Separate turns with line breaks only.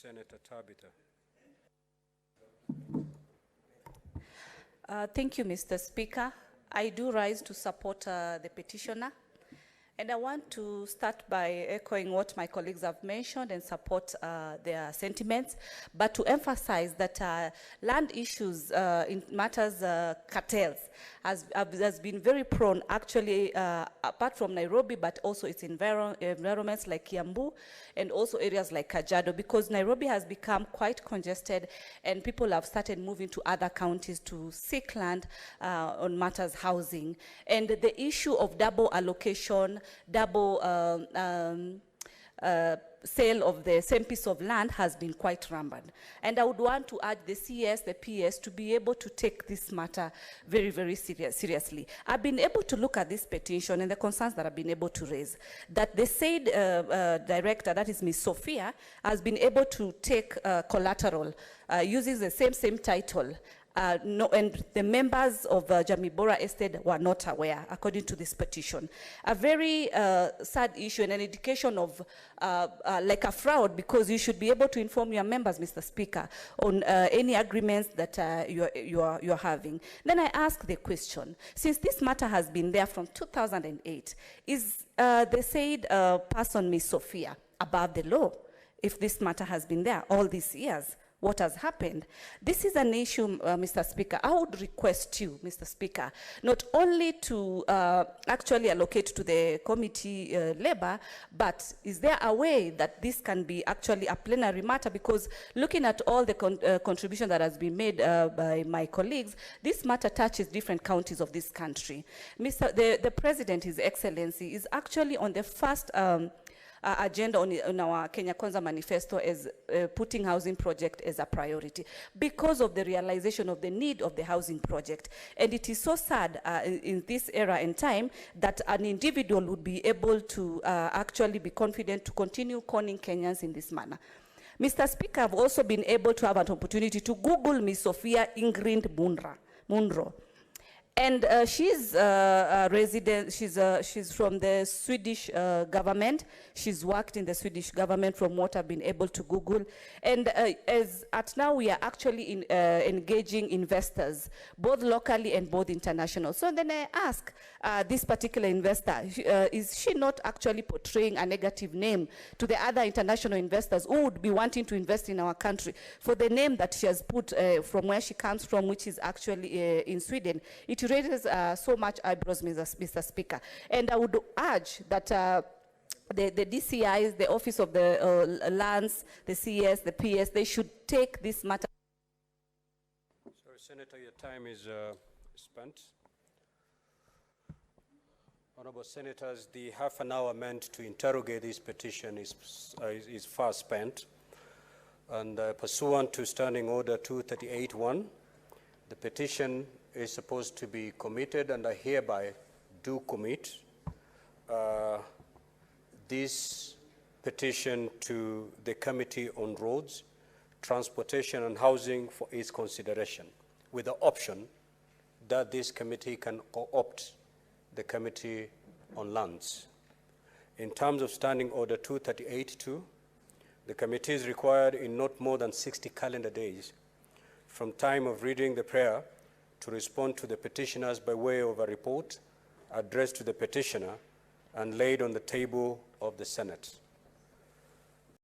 Senator Tabitha.
Thank you, Mr. Speaker. I do rise to support the petitioner. And I want to start by echoing what my colleagues have mentioned and support their sentiments, but to emphasize that land issues in matters cartels has been very prone, actually, apart from Nairobi, but also its environments like Kiambu and also areas like Kajiado, because Nairobi has become quite congested and people have started moving to other counties to seek land on matters housing. And the issue of double allocation, double sale of the same piece of land has been quite rampant. And I would want to urge the CS, the PS to be able to take this matter very, very seriously. I've been able to look at this petition and the concerns that I've been able to raise, that the said director, that is Ms. Sophia, has been able to take collateral using the same title. No, and the members of Jamibora Estate were not aware, according to this petition. A very sad issue and an indication of like a fraud, because you should be able to inform your members, Mr. Speaker, on any agreements that you're having. Then I ask the question, since this matter has been there from 2008, is the said person, Ms. Sophia, above the law, if this matter has been there all these years? What has happened? This is an issue, Mr. Speaker. I would request you, Mr. Speaker, not only to actually allocate to the committee labor, but is there a way that this can be actually a plenary matter? Because looking at all the contribution that has been made by my colleagues, this matter touches different counties of this country. The President, His Excellency, is actually on the first agenda on our Kenya Kwanza manifesto as putting housing project as a priority because of the realization of the need of the housing project. And it is so sad in this era and time that an individual would be able to actually be confident to continue conning Kenyans in this manner. Mr. Speaker, I've also been able to have an opportunity to Google Ms. Sophia Ingrid Munro. And she's a resident, she's from the Swedish government. She's worked in the Swedish government from what I've been able to Google. And as at now, we are actually engaging investors, both locally and both international. So then I ask this particular investor, is she not actually portraying a negative name to the other international investors who would be wanting to invest in our country for the name that she has put from where she comes from, which is actually in Sweden? It raises so much eyebrows, Mr. Speaker. And I would urge that the DCIs, the Office of the Lands, the CS, the PS, they should take this matter.
Sorry, Senator, your time is spent. Honorable Senators, the half an hour meant to interrogate this petition is far spent. And pursuant to Standing Order 238-1, the petition is supposed to be committed, and I hereby do commit this petition to the Committee on Roads, Transportation and Housing for its consideration, with the option that this committee can co-opt the Committee on Lands. In terms of Standing Order 238-2, the committee is required in not more than 60 calendar days from time of reading the prayer to respond to the petitioners by way of a report addressed to the petitioner and laid on the table of the Senate.